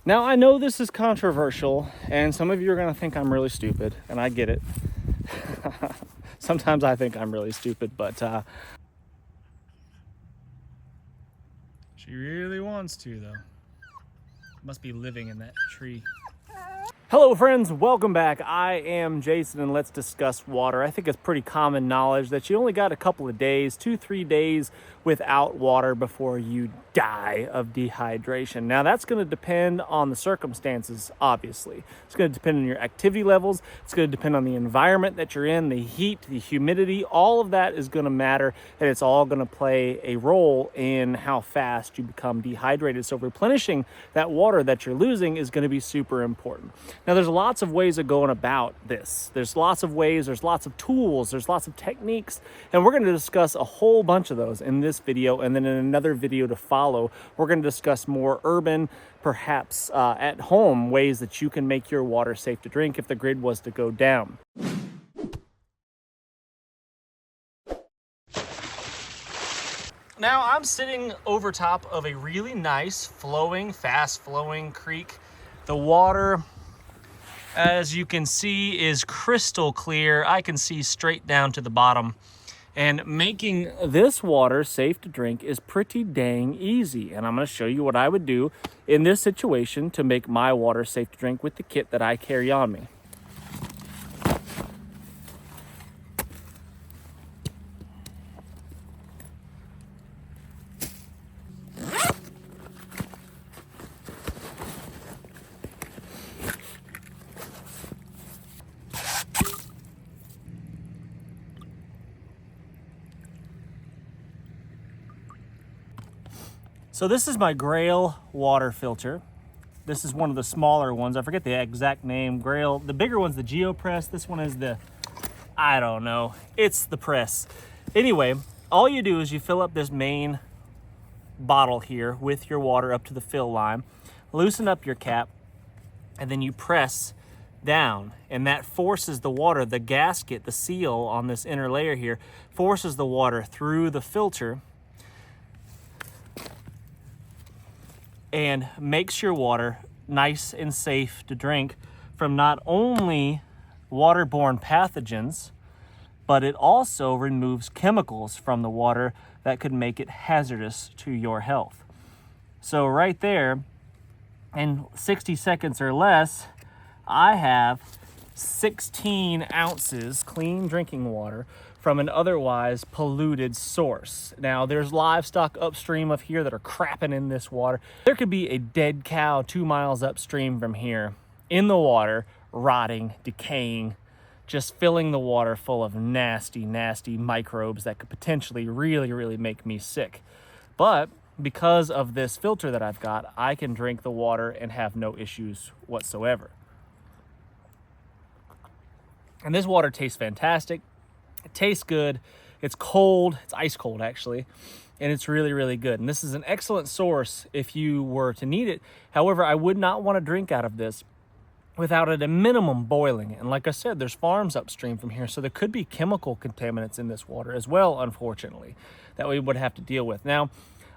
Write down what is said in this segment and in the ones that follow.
Now, I know this is controversial, and some of you are going to think I'm really stupid, and I get it. Sometimes I think I'm really stupid, but she really wants to, though. Must be living in that tree. Hello friends, welcome back. I am Jason and let's discuss water. I think it's pretty common knowledge that you only got a couple of days, 2-3 days without water before you die of dehydration. Now that's going to depend on the circumstances, obviously. It's going to depend on your activity levels. It's going to depend on the environment that you're in, the heat, the humidity. All of that is going to matter, and it's all going to play a role in how fast you become dehydrated. So replenishing that water that you're losing is going to be super important. Now, there's lots of ways of going about this. There's lots of ways, there's lots of tools, there's lots of techniques, and we're going to discuss a whole bunch of those in this video, and then in another video to follow, we're going to discuss more urban, perhaps at home, ways that you can make your water safe to drink if the grid was to go down. Now, I'm sitting over top of a really nice, fast-flowing creek. The water, as you can see, is crystal clear. I can see straight down to the bottom. And making this water safe to drink is pretty dang easy. And I'm going to show you what I would do in this situation to make my water safe to drink with the kit that I carry on me. So this is my Grail water filter. This is one of the smaller ones. I forget the exact name. Grail. The bigger one's the GeoPress. This one is the, I don't know. It's the press. Anyway, all you do is you fill up this main bottle here with your water up to the fill line, loosen up your cap, and then you press down, and that forces the water, the gasket, the seal on this inner layer here, forces the water through the filter and makes your water nice and safe to drink from not only waterborne pathogens, but it also removes chemicals from the water that could make it hazardous to your health. So right there, in 60 seconds or less, I have 16 ounces clean drinking water from an otherwise polluted source. Now, there's livestock upstream of here that are crapping in this water. There could be a dead cow 2 miles upstream from here in the water, rotting, decaying, just filling the water full of nasty, nasty microbes that could potentially really make me sick. But because of this filter that I've got, I can drink the water and have no issues whatsoever. And this water tastes fantastic. It tastes good. It's cold. It's ice cold, actually. And it's really good. And this is an excellent source if you were to need it. However, I would not want to drink out of this without at a minimum boiling it. And like I said, there's farms upstream from here, so there could be chemical contaminants in this water as well, unfortunately, that we would have to deal with. Now,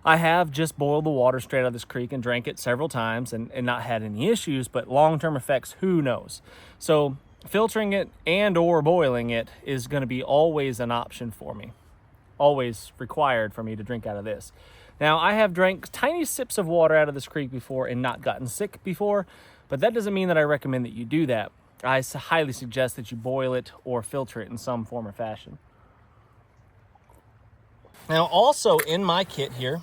I have just boiled the water straight out of this creek and drank it several times and not had any issues, but long-term effects, who knows? So filtering it and or boiling it is going to be always an option for me, always required for me to drink out of this. Now, I have drank tiny sips of water out of this creek before and not gotten sick before, but that doesn't mean that I recommend that you do that. I highly suggest that you boil it or filter it in some form or fashion. Now, also in my kit here,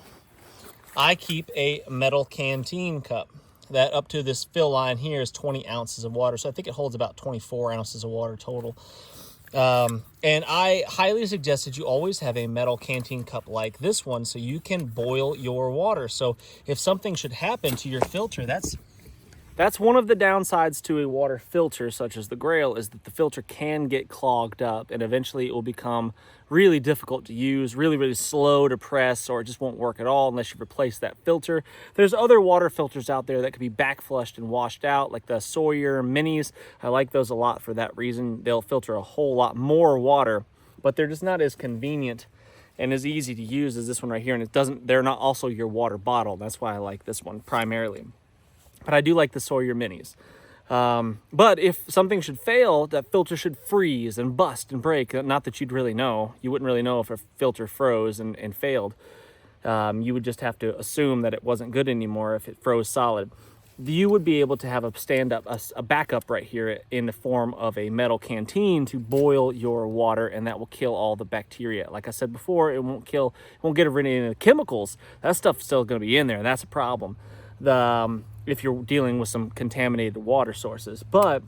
I keep a metal canteen cup that up to this fill line here is 20 ounces of water. So I think it holds about 24 ounces of water total. And I highly suggest that you always have a metal canteen cup like this one so you can boil your water. So if something should happen to your filter, that's one of the downsides to a water filter such as the Grail, is that the filter can get clogged up and eventually it will become really difficult to use, really slow to press, or it just won't work at all unless you replace that filter. There's other water filters out there that could be back flushed and washed out, like the Sawyer Minis. I like those a lot for that reason. They'll filter a whole lot more water, but they're just not as convenient and as easy to use as this one right here. And they're not also your water bottle. That's why I like this one primarily. but I do like the Sawyer Minis. But if something should fail, that filter should freeze and bust and break. Not that you'd really know. You wouldn't really know if a filter froze and failed. You would just have to assume that it wasn't good anymore if it froze solid. You would be able to have a backup right here in the form of a metal canteen to boil your water, and that will kill all the bacteria. Like I said before, it won't get rid of any of the chemicals. That stuff's still going to be in there, and that's a problem. If you're dealing with some contaminated water sources. But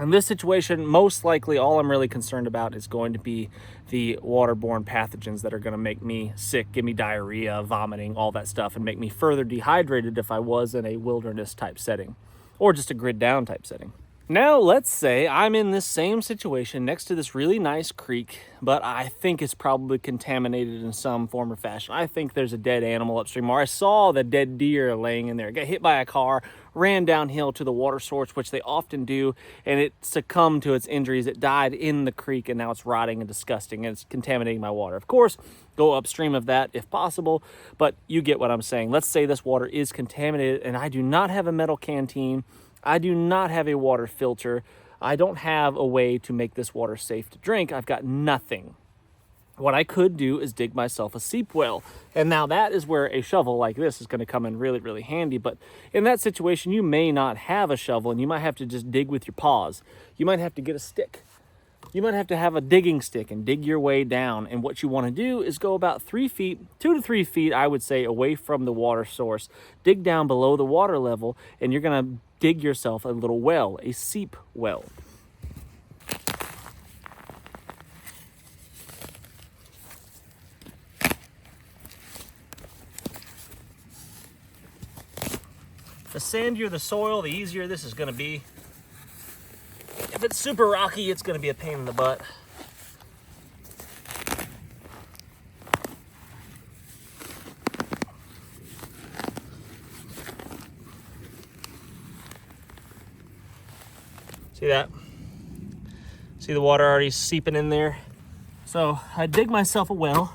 in this situation, most likely all I'm really concerned about is going to be the waterborne pathogens that are going to make me sick, give me diarrhea, vomiting, all that stuff, and make me further dehydrated if I was in a wilderness type setting or just a grid down type setting. Now, let's say I'm in this same situation next to this really nice creek, but I think it's probably contaminated in some form or fashion. I think there's a dead animal upstream, or I saw the dead deer laying in there. It got hit by a car, ran downhill to the water source, which they often do, and it succumbed to its injuries. It died in the creek, and now it's rotting and disgusting, and it's contaminating my water. Of course, go upstream of that if possible, but you get what I'm saying. Let's say this water is contaminated, and I do not have a metal canteen. I do not have a water filter. I don't have a way to make this water safe to drink. I've got nothing. What I could do is dig myself a seep well. And now that is where a shovel like this is going to come in really, really handy. But in that situation, you may not have a shovel, and you might have to just dig with your paws. You might have to get a stick. You might have to have a digging stick and dig your way down. And what you want to do is go about 3 feet, 2 to 3 feet, I would say, away from the water source. Dig down below the water level, and you're going to dig yourself a little well, a seep well. The sandier the soil, the easier this is going to be. If it's super rocky, it's going to be a pain in the butt. See that? See the water already seeping in there? So I dig myself a well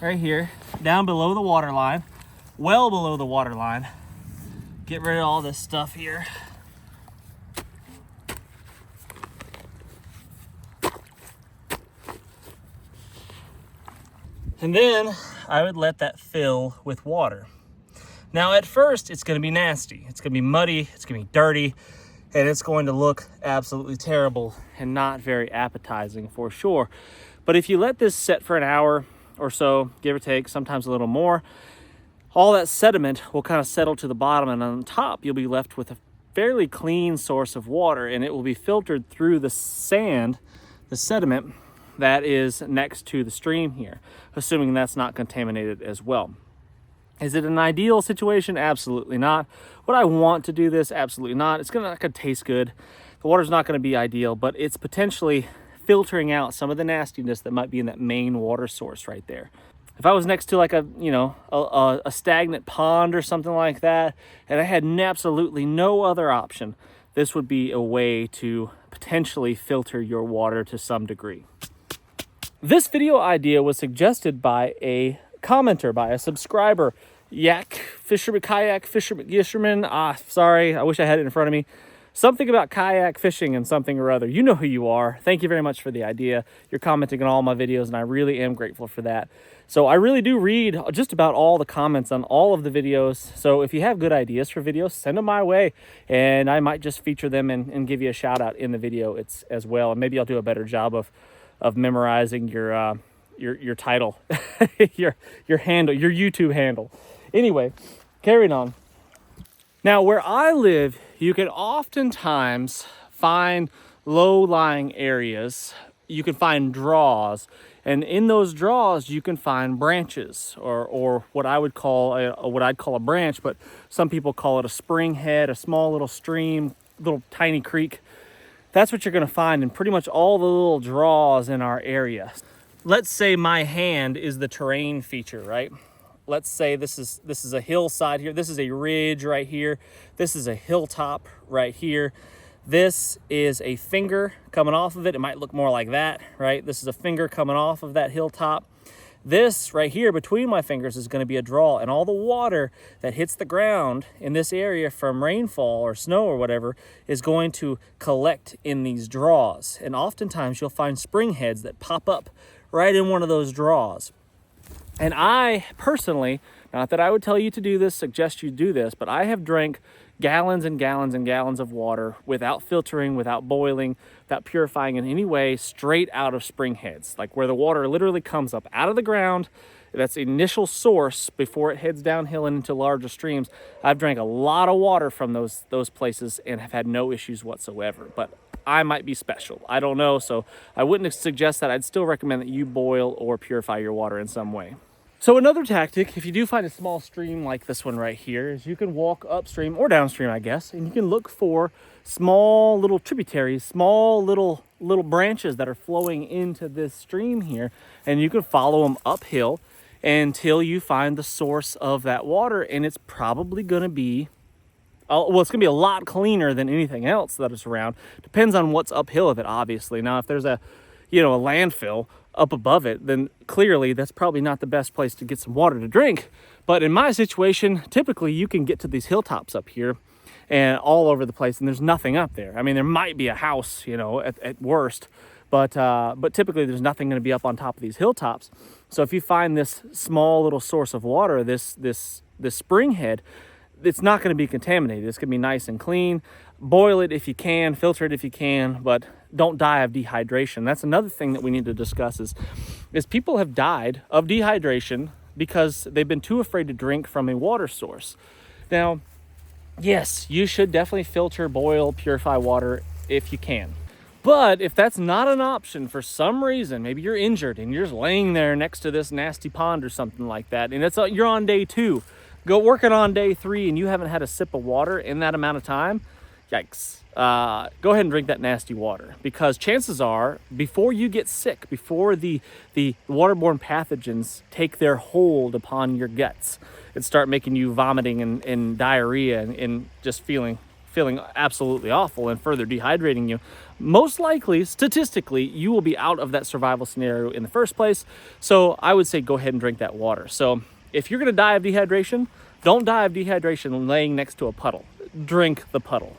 right here, down below the water line, well below the water line. Get rid of all this stuff here. And then I would let that fill with water. Now at first it's going to be nasty. It's going to be muddy, it's going to be dirty, and it's going to look absolutely terrible and not very appetizing for sure. But if you let this set for an hour or so, give or take, sometimes a little more, all that sediment will kind of settle to the bottom, and on top you'll be left with a fairly clean source of water, and it will be filtered through the sand, the sediment that is next to the stream here, assuming that's not contaminated as well. Is it an ideal situation? Absolutely not. Would I want to do this? Absolutely not. It's not going to taste good. The water's not going to be ideal, but it's potentially filtering out some of the nastiness that might be in that main water source right there. If I was next to like a stagnant pond or something like that, and I had absolutely no other option, this would be a way to potentially filter your water to some degree. This video idea was suggested by a commenter, by a subscriber, kayak fisherman. Sorry, I wish I had it in front of me. Something about kayak fishing and something or other. You know who you are. Thank you very much for the idea. You're commenting on all my videos, and I really am grateful for that. So I really do read just about all the comments on all of the videos. So if you have good ideas for videos, send them my way, and I might just feature them and give you a shout out in the video as well. And maybe I'll do a better job of memorizing your title, your handle, your YouTube handle. Anyway, carrying on. Now, where I live, you can oftentimes find low-lying areas. You can find draws, and in those draws, you can find branches, or what I would call a branch, but some people call it a spring head, a small little stream, little tiny creek. That's what you're going to find in pretty much all the little draws in our area. Let's say my hand is the terrain feature, right? Let's say this is a hillside here. This is a ridge right here. This is a hilltop right here. This is a finger coming off of it. It might look more like that, right? This is a finger coming off of that hilltop. This right here between my fingers is going to be a draw, and all the water that hits the ground in this area from rainfall or snow or whatever is going to collect in these draws. And oftentimes you'll find spring heads that pop up right in one of those draws. And I personally, not that I would tell you to do this, suggest you do this, but I have drank gallons and gallons and gallons of water without filtering, without boiling, without purifying in any way, straight out of spring heads, like where the water literally comes up out of the ground. That's the initial source before it heads downhill and into larger streams. I've drank a lot of water from those places and have had no issues whatsoever. But I might be special. I don't know, so I wouldn't suggest that. I'd still recommend that you boil or purify your water in some way. So another tactic, if you do find a small stream like this one right here, is you can walk upstream or downstream, I guess, and you can look for small little tributaries, small little branches that are flowing into this stream here, and you can follow them uphill until you find the source of that water, and it's probably going to be, well, it's going to be a lot cleaner than anything else that is around. Depends on what's uphill of it, obviously. Now, if there's a landfill up above it, then clearly that's probably not the best place to get some water to drink. But in my situation, typically you can get to these hilltops up here and all over the place, and there's nothing up there. I mean, there might be a house, at worst, but typically there's nothing going to be up on top of these hilltops. So if you find this small little source of water, this spring head, it's not going to be contaminated. It's going to be nice and clean. Boil it if you can, filter it if you can, but don't die of dehydration. That's another thing that we need to discuss is people have died of dehydration because they've been too afraid to drink from a water source. Now, yes, you should definitely filter, boil, purify water if you can. But if that's not an option for some reason, maybe you're injured and you're just laying there next to this nasty pond or something like that, and you're on day 2, go working on day 3, and you haven't had a sip of water in that amount of time, yikes. Go ahead and drink that nasty water, because chances are, before you get sick, before the waterborne pathogens take their hold upon your guts and start making you vomiting and diarrhea and just feeling absolutely awful and further dehydrating you, most likely, statistically, you will be out of that survival scenario in the first place. So I would say go ahead and drink that water. So if you're going to die of dehydration, don't die of dehydration laying next to a puddle. Drink the puddle.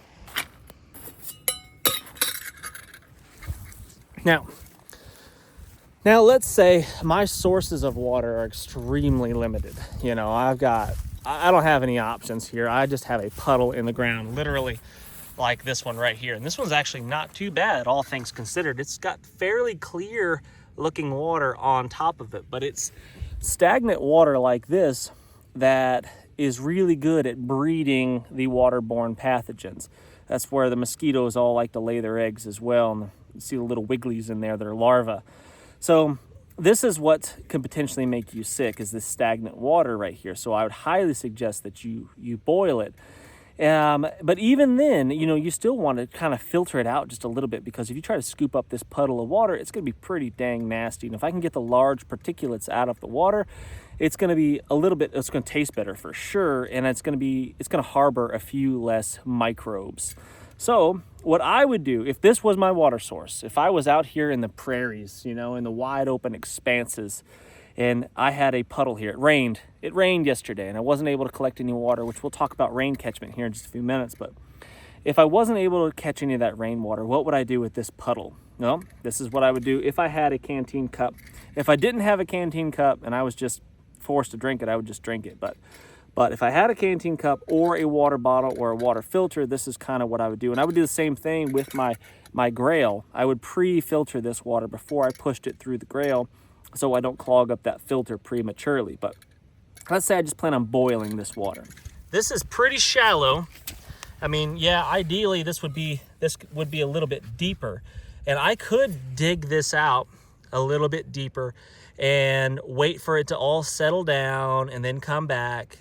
Now let's say my sources of water are extremely limited. I don't have any options here. I just have a puddle in the ground, literally like this one right here. And this one's actually not too bad, all things considered. It's got fairly clear looking water on top of it, but it's stagnant water like this that is really good at breeding the waterborne pathogens. That's where the mosquitoes all like to lay their eggs as well. And you see the little wigglies in there that are larvae. So this is what can potentially make you sick, is this stagnant water right here. So I would highly suggest that you boil it. But even then, you still want to kind of filter it out just a little bit, because if you try to scoop up this puddle of water, it's going to be pretty dang nasty. And if I can get the large particulates out of the water, it's going to be it's going to taste better for sure. And it's going to harbor a few less microbes. So what I would do, if this was my water source, if I was out here in the prairies, in the wide open expanses, and I had a puddle here, it rained yesterday, and I wasn't able to collect any water, which we'll talk about rain catchment here in just a few minutes. But if I wasn't able to catch any of that rainwater, what would I do with this puddle? Well, this is what I would do if I had a canteen cup. If I didn't have a canteen cup and I was just forced to drink it, I would just drink it. But if I had a canteen cup or a water bottle or a water filter, this is kind of what I would do. And I would do the same thing with my grail. I would pre-filter this water before I pushed it through the grail, so I don't clog up that filter prematurely. But let's say I just plan on boiling this water. This is pretty shallow. I mean, yeah, ideally this would be a little bit deeper. And I could dig this out a little bit deeper and wait for it to all settle down and then come back.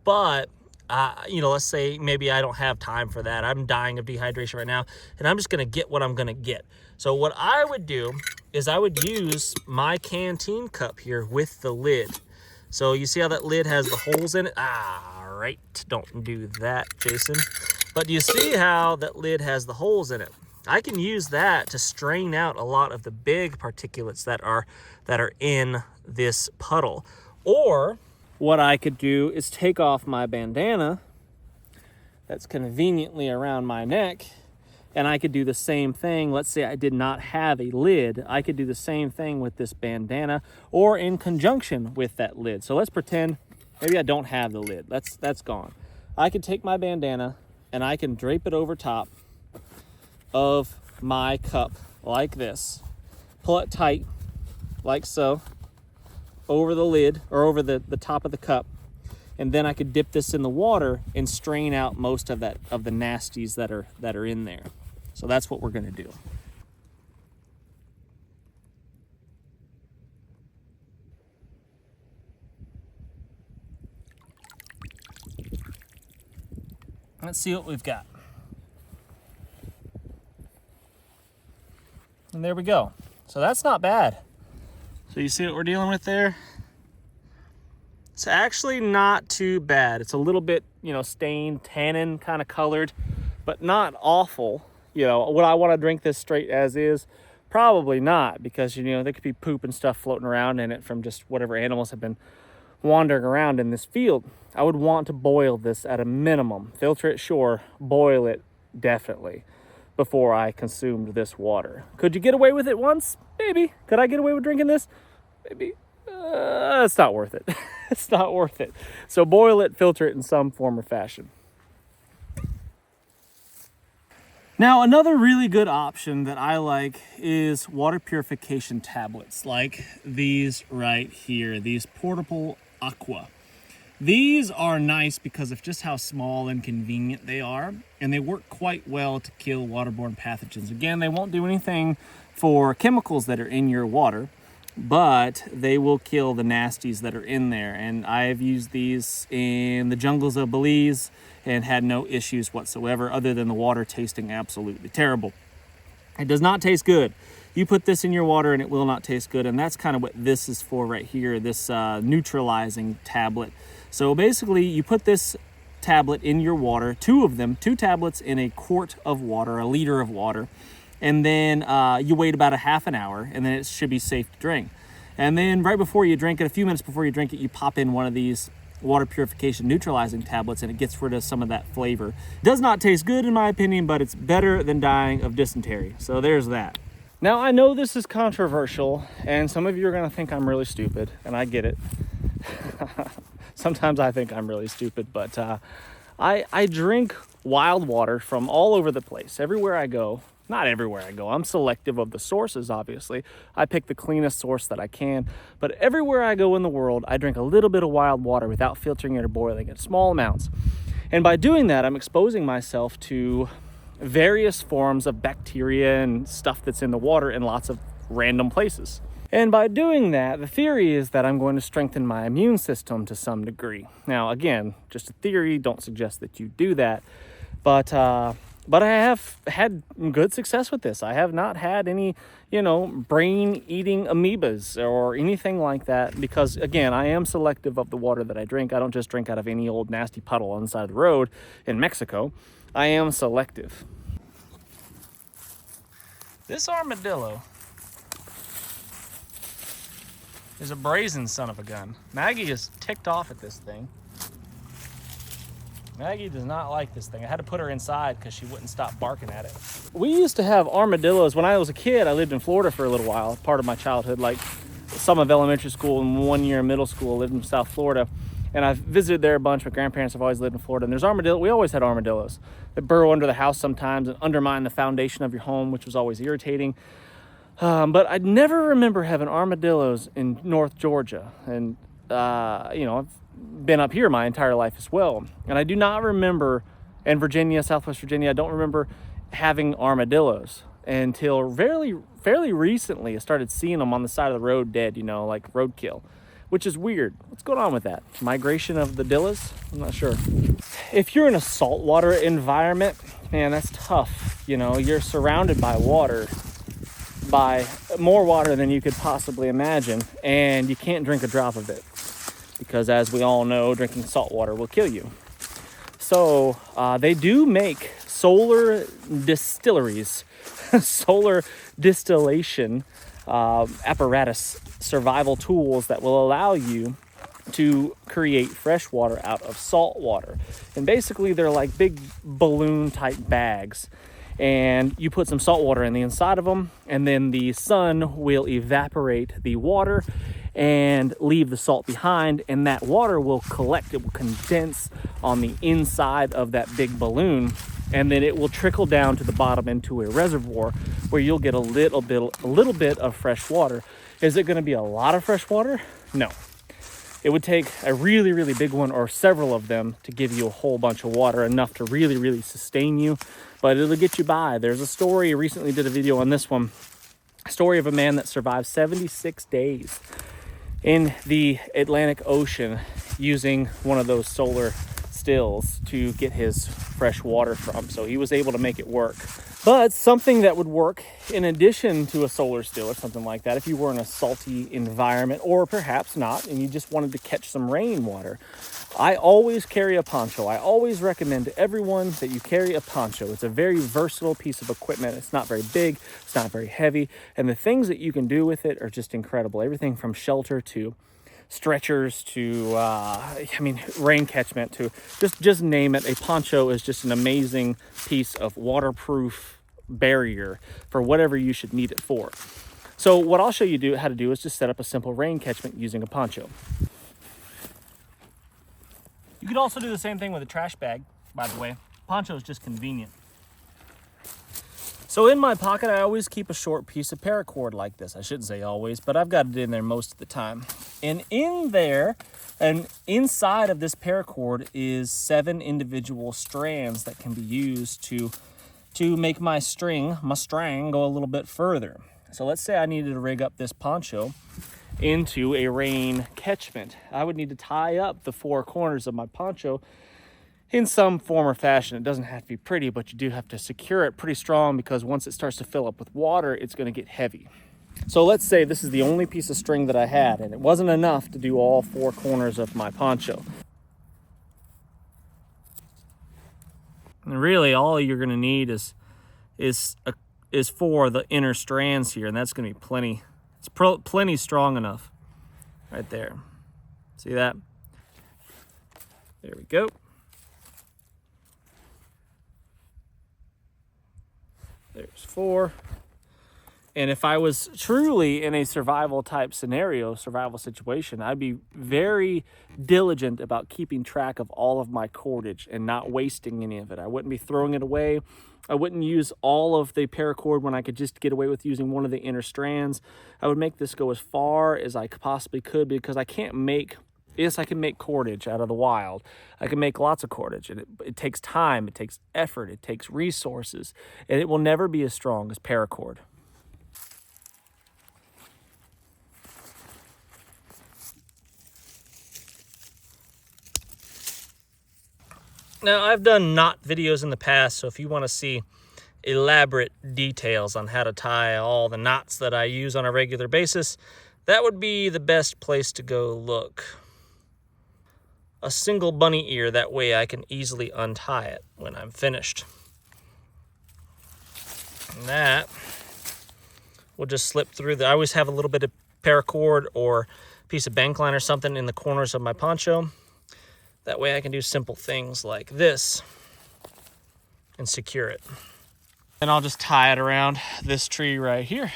But let's say maybe I don't have time for that. I'm dying of dehydration right now, and I'm just going to get what I'm going to get. So what I would do is I would use my canteen cup here with the lid. So you see how that lid has the holes in it? All right, don't do that, Jason. But do you see how that lid has the holes in it? I can use that to strain out a lot of the big particulates that are in this puddle. Or what I could do is take off my bandana that's conveniently around my neck, and I could do the same thing. Let's say I did not have a lid. I could do the same thing with this bandana or in conjunction with that lid. So let's pretend maybe I don't have the lid. That's gone. I could take my bandana and I can drape it over top of my cup like this. Pull it tight like so over the lid or over the top of the cup. And then I could dip this in the water and strain out most of the nasties that are in there. So that's what we're going to do. Let's see what we've got. And there we go. So that's not bad. So you see what we're dealing with there? It's actually not too bad. It's a little bit, stained, tannin kind of colored, but not awful. Would I want to drink this straight as is? Probably not, because, there could be poop and stuff floating around in it from just whatever animals have been wandering around in this field. I would want to boil this at a minimum. Filter it, sure. Boil it, definitely, before I consumed this water. Could you get away with it once? Maybe. Could I get away with drinking this? Maybe. It's not worth it. It's not worth it. So boil it, filter it in some form or fashion. Now, another really good option that I like is water purification tablets, like these right here, these portable aqua. These are nice because of just how small and convenient they are, and they work quite well to kill waterborne pathogens. Again, they won't do anything for chemicals that are in your water, but they will kill the nasties that are in there. And I've used these in the jungles of Belize and had no issues whatsoever, other than the water tasting absolutely terrible. It does not taste good. You put this in your water and it will not taste good, and that's kind of what this is for right here, this neutralizing tablet. So basically, you put this tablet in your water, 2 of them, 2 tablets in a quart of water, a liter of water, and then you wait about a half an hour, and then it should be safe to drink. And then right before you drink it, a few minutes before you drink it, you pop in one of these water purification neutralizing tablets, and it gets rid of some of that flavor. Does not taste good in my opinion, but it's better than dying of dysentery. So there's that. Now, I know this is controversial, and some of you are gonna think I'm really stupid, and I get it. Sometimes I think I'm really stupid, but I drink wild water from all over the place, everywhere I go. Not everywhere I go. I'm selective of the sources, obviously. I pick the cleanest source that I can. But everywhere I go in the world, I drink a little bit of wild water without filtering it or boiling it, small amounts. And by doing that, I'm exposing myself to various forms of bacteria and stuff that's in the water in lots of random places. And by doing that, the theory is that I'm going to strengthen my immune system to some degree. Now, again, just a theory, don't suggest that you do that. But I have had good success with this. I have not had any, brain-eating amoebas or anything like that because, again, I am selective of the water that I drink. I don't just drink out of any old nasty puddle on the side of the road in Mexico. I am selective. This armadillo is a brazen son of a gun. Maggie is ticked off at this thing. Maggie does not like this thing. I had to put her inside because she wouldn't stop barking at it. We used to have armadillos. When I was a kid, I lived in Florida for a little while, part of my childhood, like some of elementary school and 1 year in middle school. I lived in South Florida, and I've visited there a bunch. My grandparents have always lived in Florida, and there's armadillo. We always had armadillos that burrow under the house sometimes and undermine the foundation of your home, which was always irritating. But I never remember having armadillos in North Georgia, and I've been up here my entire life as well, and I do not remember in Virginia, Southwest Virginia, I don't remember having armadillos until fairly recently. I started seeing them on the side of the road dead, like roadkill, which is weird. What's going on with that? Migration of the dillas? I'm not sure. If you're in a saltwater environment, man, that's tough. You're surrounded by water, by more water than you could possibly imagine, and you can't drink a drop of it, because as we all know, drinking salt water will kill you. So they do make solar distilleries, solar distillation apparatus survival tools that will allow you to create fresh water out of salt water. And basically they're like big balloon type bags, and you put some salt water in the inside of them, and then the sun will evaporate the water and leave the salt behind, and that water will collect, it will condense on the inside of that big balloon, and then it will trickle down to the bottom into a reservoir where you'll get a little bit of fresh water. Is it going to be a lot of fresh water? No. It would take a really, really big one or several of them to give you a whole bunch of water, enough to really, really sustain you, but it'll get you by. There's a story, I recently did a video on this one, a story of a man that survived 76 days in the Atlantic Ocean using one of those solar stills to get his fresh water from. So he was able to make it work. But something that would work in addition to a solar still or something like that, if you were in a salty environment, or perhaps not, and you just wanted to catch some rainwater, I always carry a poncho. I always recommend to everyone that you carry a poncho. It's a very versatile piece of equipment. It's not very big, it's not very heavy, and the things that you can do with it are just incredible. Everything from shelter to stretchers to rain catchment to just name it. A poncho is just an amazing piece of waterproof barrier for whatever you should need it for. So what I'll show you how to do is just set up a simple rain catchment using a poncho. You could also do the same thing with a trash bag, by the way. Poncho is just convenient. So in my pocket, I always keep a short piece of paracord like this. I shouldn't say always, but I've got it in there most of the time. And in there, and inside of this paracord is 7 individual strands that can be used to make my string go a little bit further. So let's say I needed to rig up this poncho into a rain catchment. I would need to tie up the 4 corners of my poncho in some form or fashion. It doesn't have to be pretty, but you do have to secure it pretty strong, because once it starts to fill up with water, it's going to get heavy. So let's say this is the only piece of string that I had, and it wasn't enough to do all 4 corners of my poncho. And really, all you're going to need is for the inner strands here, and that's going to be plenty. It's plenty strong enough right there. See that? There we go. There's 4. And if I was truly in a survival type scenario, survival situation, I'd be very diligent about keeping track of all of my cordage and not wasting any of it. I wouldn't be throwing it away. I wouldn't use all of the paracord when I could just get away with using one of the inner strands. I would make this go as far as I possibly could, because I can't make, yes, I can make cordage out of the wild. I can make lots of cordage, and it takes time, it takes effort, it takes resources, and it will never be as strong as paracord. Now, I've done knot videos in the past, so if you want to see elaborate details on how to tie all the knots that I use on a regular basis, that would be the best place to go look. A single bunny ear, that way I can easily untie it when I'm finished. And that will just slip through. I always have a little bit of paracord or piece of bank line or something in the corners of my poncho. That way I can do simple things like this and secure it. And I'll just tie it around this tree right here.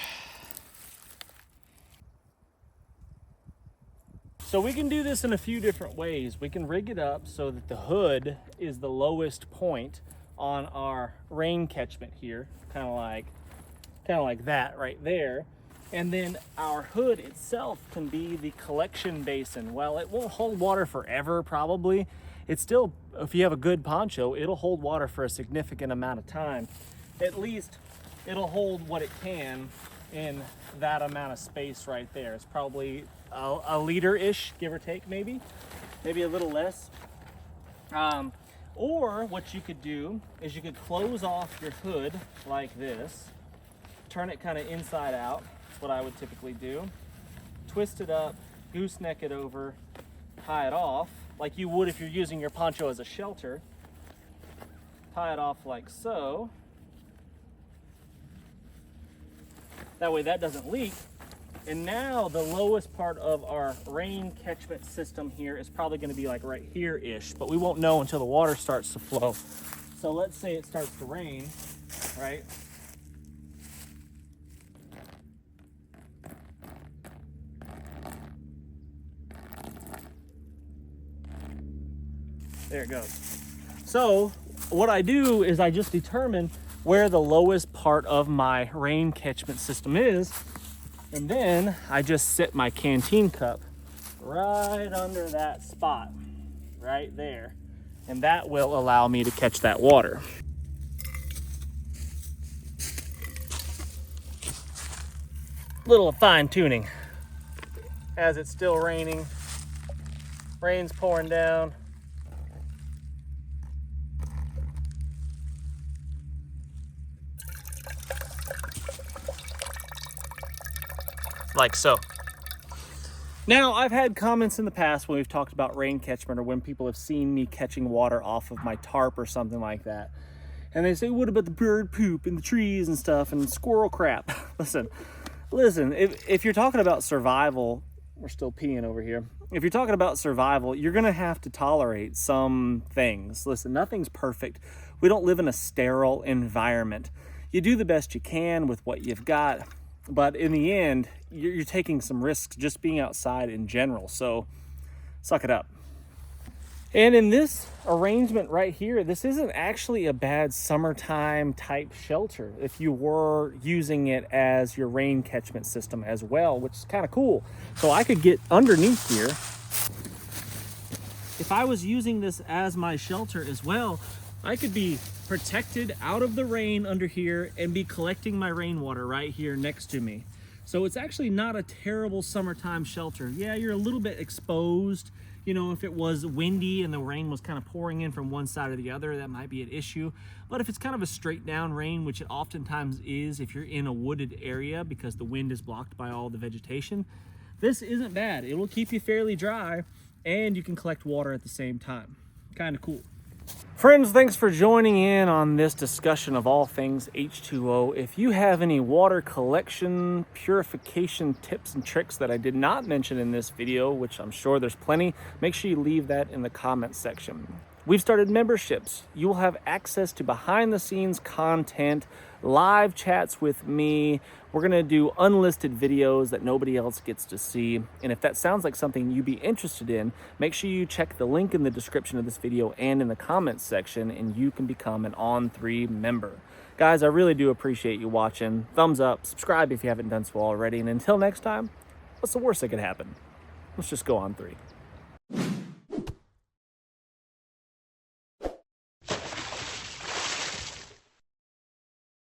So we can do this in a few different ways. We can rig it up so that the hood is the lowest point on our rain catchment here, kind of like that right there. And then our hood itself can be the collection basin. Well, it won't hold water forever, probably. It's still, if you have a good poncho, it'll hold water for a significant amount of time. At least it'll hold what it can in that amount of space right there. It's probably a liter-ish, give or take, maybe a little less. Or what you could do is you could close off your hood like this, turn it kind of inside out. What I would typically do. Twist it up, gooseneck it over, tie it off like you would if you're using your poncho as a shelter. tie it off like so. That way that doesn't leak. And now the lowest part of our rain catchment system here is probably going to be like right here-ish, but we won't know until the water starts to flow. So let's say it starts to rain, right? There it goes. So what I do is I just determine where the lowest part of my rain catchment system is, and then I just sit my canteen cup right under that spot, right there. And that will allow me to catch that water. Little fine tuning as it's still raining. Rain's pouring down. Like so. Now, I've had comments in the past when we've talked about rain catchment, or when people have seen me catching water off of my tarp or something like that. And they say, what about the bird poop and the trees and stuff and squirrel crap? Listen, if you're talking about survival, we're still peeing over here. If you're talking about survival, you're gonna have to tolerate some things. Listen, nothing's perfect. We don't live in a sterile environment. You do the best you can with what you've got. But in the end, you're taking some risks just being outside in general. So suck it up. And in this arrangement right here, this isn't actually a bad summertime type shelter if you were using it as your rain catchment system as well, which is kind of cool. So I could get underneath here. If I was using this as my shelter as well, I could be protected out of the rain under here and be collecting my rainwater right here next to me. So it's actually not a terrible summertime shelter. Yeah, you're a little bit exposed. You know, if it was windy and the rain was kind of pouring in from one side or the other, that might be an issue. But if it's kind of a straight down rain, which it oftentimes is if you're in a wooded area because the wind is blocked by all the vegetation, this isn't bad. It will keep you fairly dry and you can collect water at the same time. Kind of cool. Friends, thanks for joining in on this discussion of all things H2O. If you have any water collection, purification tips and tricks that I did not mention in this video, which I'm sure there's plenty, make sure you leave that in the comments section. We've started memberships. You will have access to behind the scenes content, live chats with me. We're gonna do unlisted videos that nobody else gets to see. And if that sounds like something you'd be interested in, make sure you check the link in the description of this video and in the comments section, and you can become an On3 member. Guys, I really do appreciate you watching. Thumbs up, subscribe if you haven't done so already. And until next time, what's the worst that could happen? Let's just go On3.